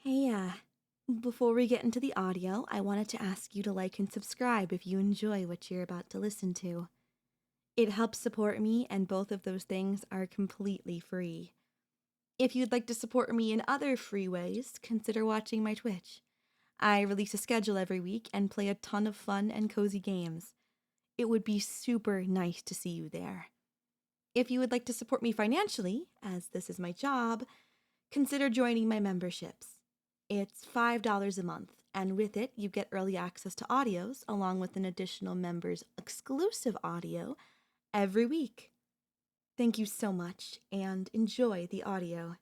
Hey, before we get into the audio, I wanted to ask you to like and subscribe if you enjoy what you're about to listen to. It helps support me, and both of those things are completely free. If you'd like to support me in other free ways, consider watching my Twitch. I release a schedule every week and play a ton of fun and cozy games. It would be super nice to see you there. If you would like to support me financially, as this is my job, consider joining my memberships. It's $5 a month, and with it, you get early access to audios along with an additional member's exclusive audio every week. Thank you so much, and enjoy the audio.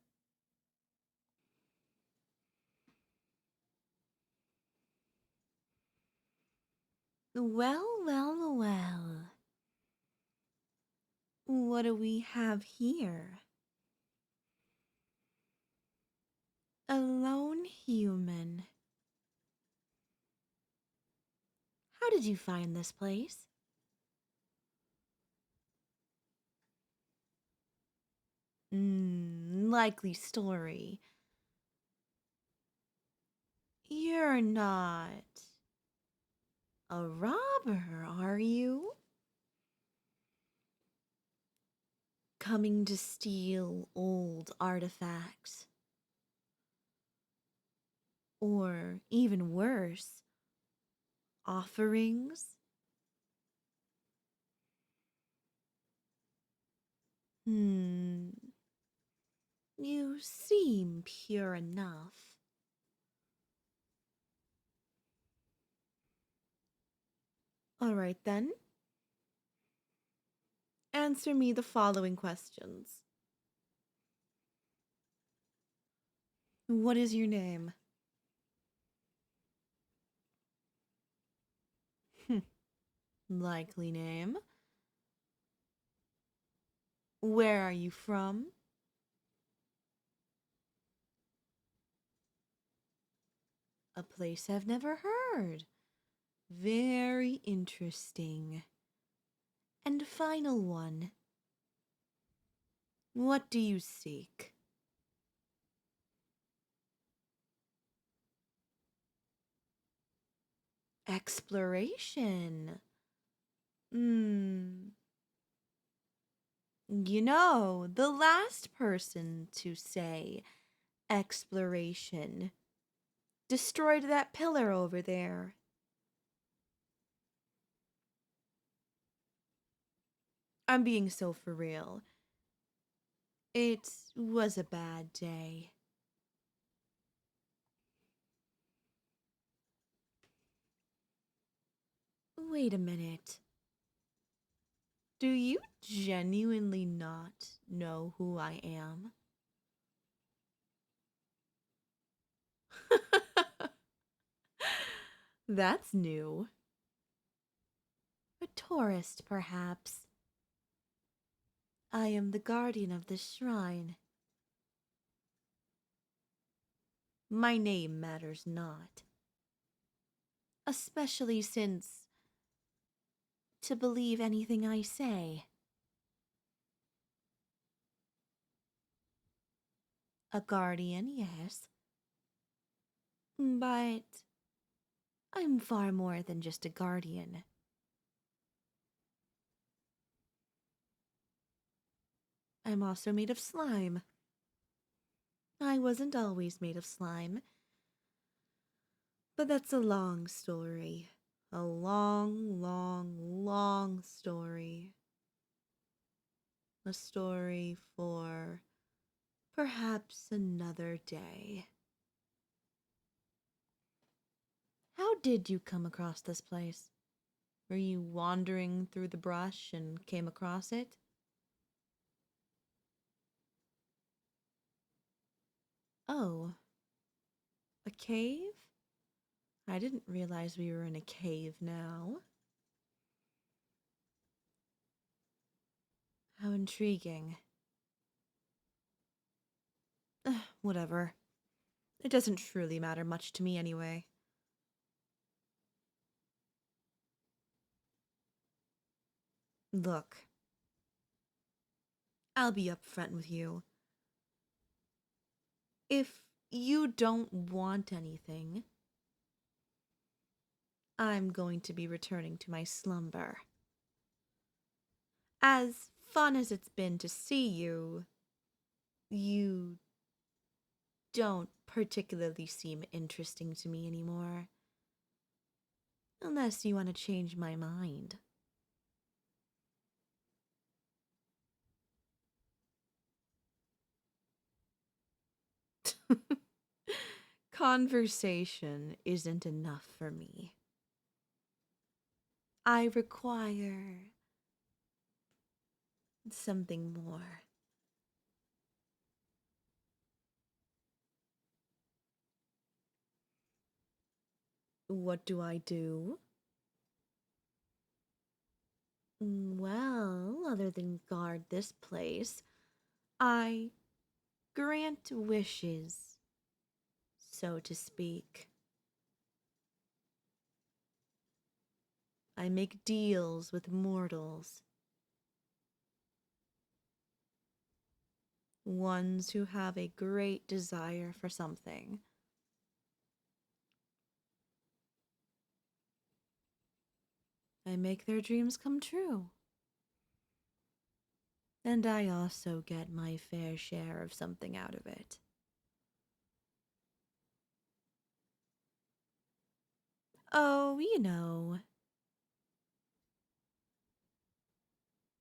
Well. What do we have here? A lone human. How did you find this place? Likely story. You're not a robber, are you? Coming to steal old artifacts. Or even worse, offerings? You seem pure enough. All right then. Answer me the following questions. What is your name? Likely name. Where are you from? A place I've never heard. Very interesting. And final one. What do you seek? Exploration. The last person to say exploration destroyed that pillar over there. I'm being so for real. It was a bad day. Wait a minute. Do you genuinely not know who I am? That's new. A tourist, perhaps. I am the guardian of this shrine. My name matters not. Especially since to believe anything I say. A guardian, yes. But I'm far more than just a guardian. I'm also made of slime. I wasn't always made of slime. But that's a long story. A long story. A story for perhaps another day. How did you come across this place? Were you wandering through the brush and came across it? Oh, a cave? I didn't realize we were in a cave now. How intriguing. Whatever. It doesn't truly matter much to me anyway. Look, I'll be upfront with you. If you don't want anything, I'm going to be returning to my slumber. As fun as it's been to see you, you don't particularly seem interesting to me anymore. Unless you want to change my mind. Conversation isn't enough for me. I require something more. What do I do? Well, other than guard this place, I grant wishes, so to speak. I make deals with mortals. Ones who have a great desire for something. I make their dreams come true. And I also get my fair share of something out of it. Oh, you know.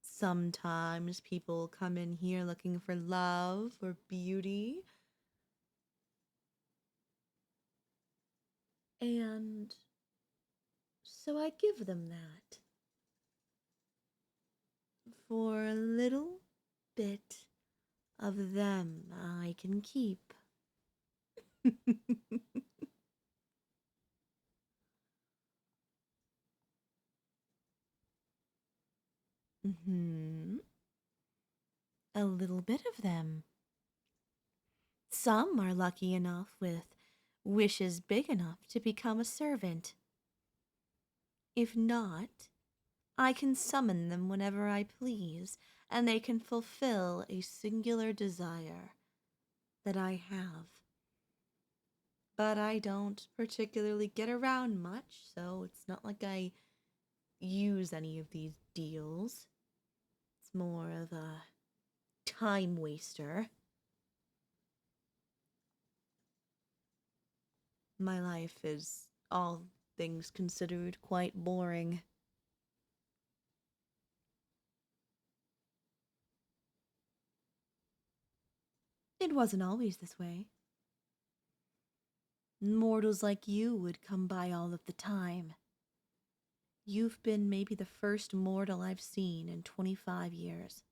Sometimes people come in here looking for love or beauty. And so I give them that. For a little bit of them I can keep. Hmm. A little bit of them. Some are lucky enough with wishes big enough to become a servant. If not, I can summon them whenever I please, and they can fulfill a singular desire that I have. But I don't particularly get around much, so it's not like I use any of these deals. It's more of a time waster. My life is, all things considered, quite boring. It wasn't always this way. Mortals like you would come by all of the time. You've been maybe the first mortal I've seen in 25 years.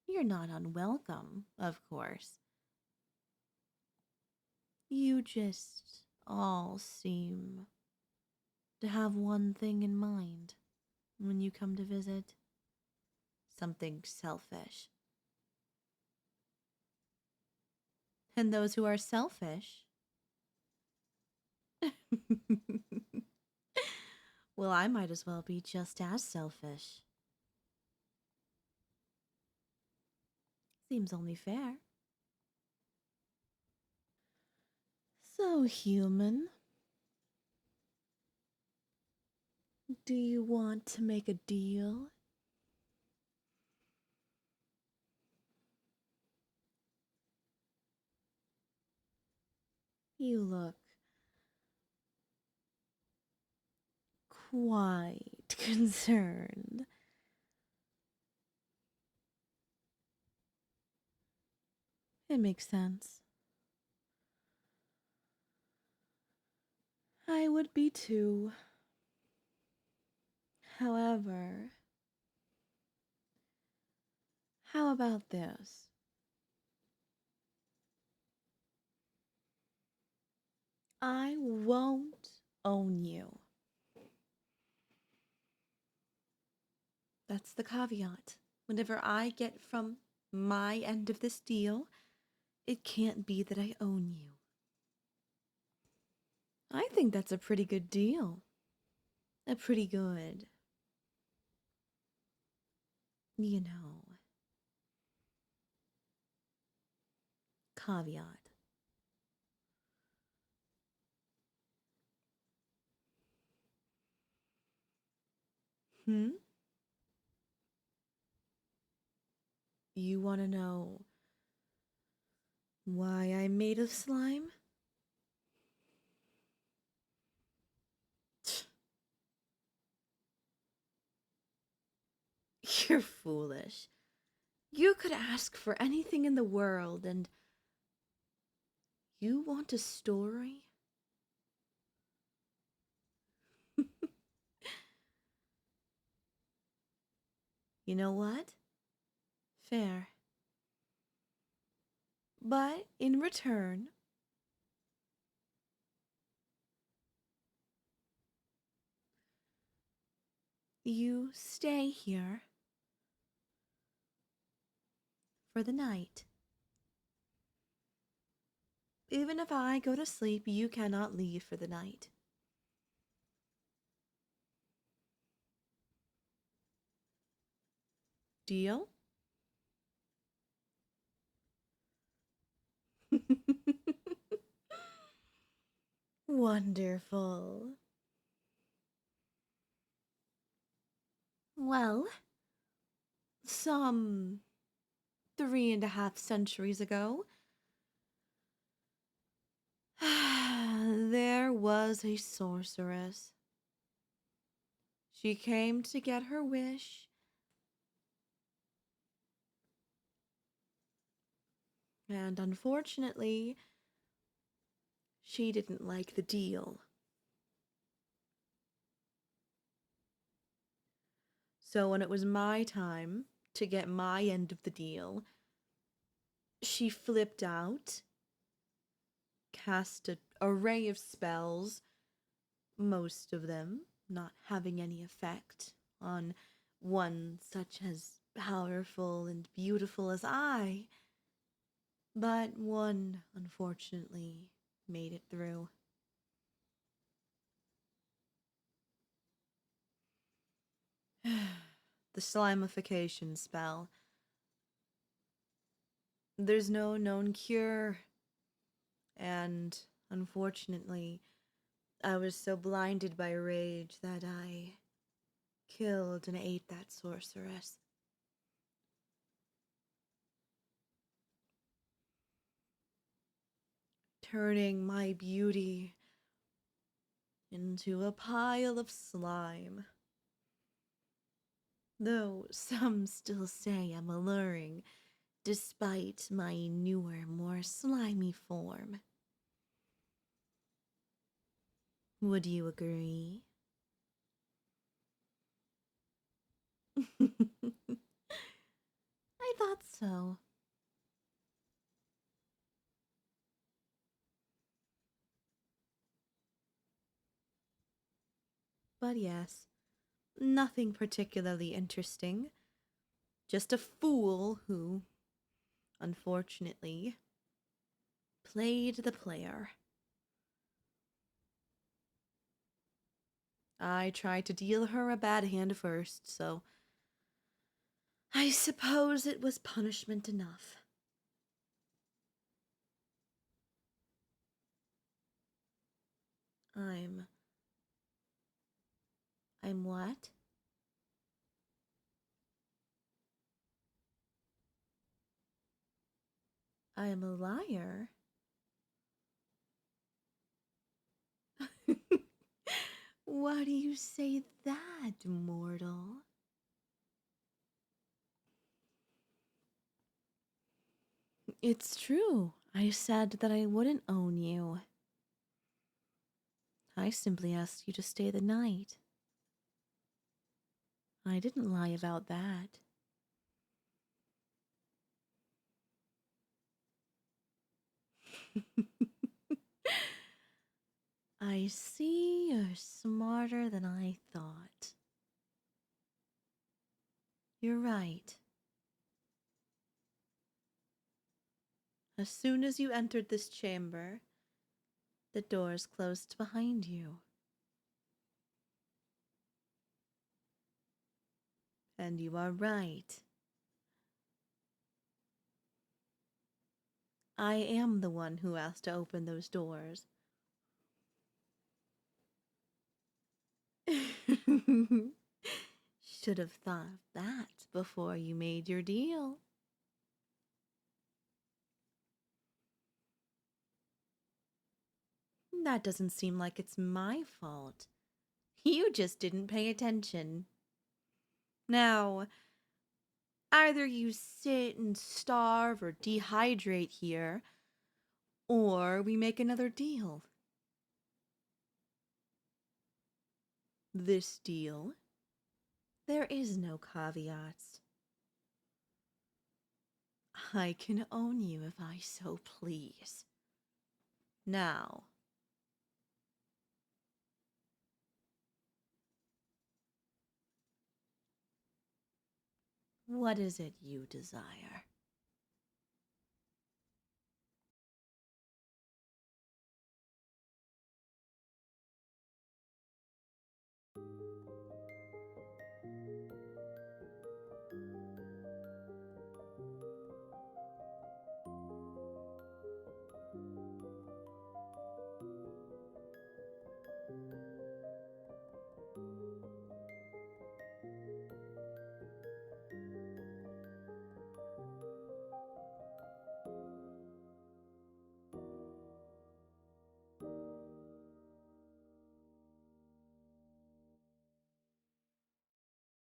You're not unwelcome, of course. You just all seem to have one thing in mind when you come to visit. Something selfish. And those who are selfish. Well, I might as well be just as selfish. Seems only fair. So, human, do you want to make a deal? You look quite concerned. It makes sense. I would be too. However, how about this? I won't own you. That's the caveat. Whenever I get from my end of this deal, it can't be that I own you. I think that's a pretty good deal. A pretty good You know, caveat. Hmm? You want to know why I'm made of slime? You're foolish. You could ask for anything in the world, and you want a story? You know what? Fair. But in return, you stay here for the night. Even if I go to sleep, you cannot leave for the night. Deal? Wonderful. Well, some 3.5 centuries ago, there was a sorceress. She came to get her wish, and unfortunately, she didn't like the deal. So when it was my time to get my end of the deal, she flipped out, cast an array of spells, most of them not having any effect on one such as powerful and beautiful as I, but one unfortunately made it through. The slimification spell. There's no known cure, and unfortunately, I was so blinded by rage that I killed and ate that sorceress. Turning my beauty into a pile of slime. Though some still say I'm alluring, despite my newer, more slimy form. Would you agree? I thought so. But yes, nothing particularly interesting. Just a fool who, unfortunately, played the player. I tried to deal her a bad hand first, so I suppose it was punishment enough. I'm what? I am a liar? Why do you say that, mortal? It's true. I said that I wouldn't own you. I simply asked you to stay the night. I didn't lie about that. I see you're smarter than I thought. You're right. As soon as you entered this chamber, the doors closed behind you. And you are right. I am the one who has to open those doors. Should have thought of that before you made your deal. That doesn't seem like it's my fault. You just didn't pay attention. Now, either you sit and starve or dehydrate here, or we make another deal. This deal, there is no caveats. I can own you if I so please. Now, what is it you desire?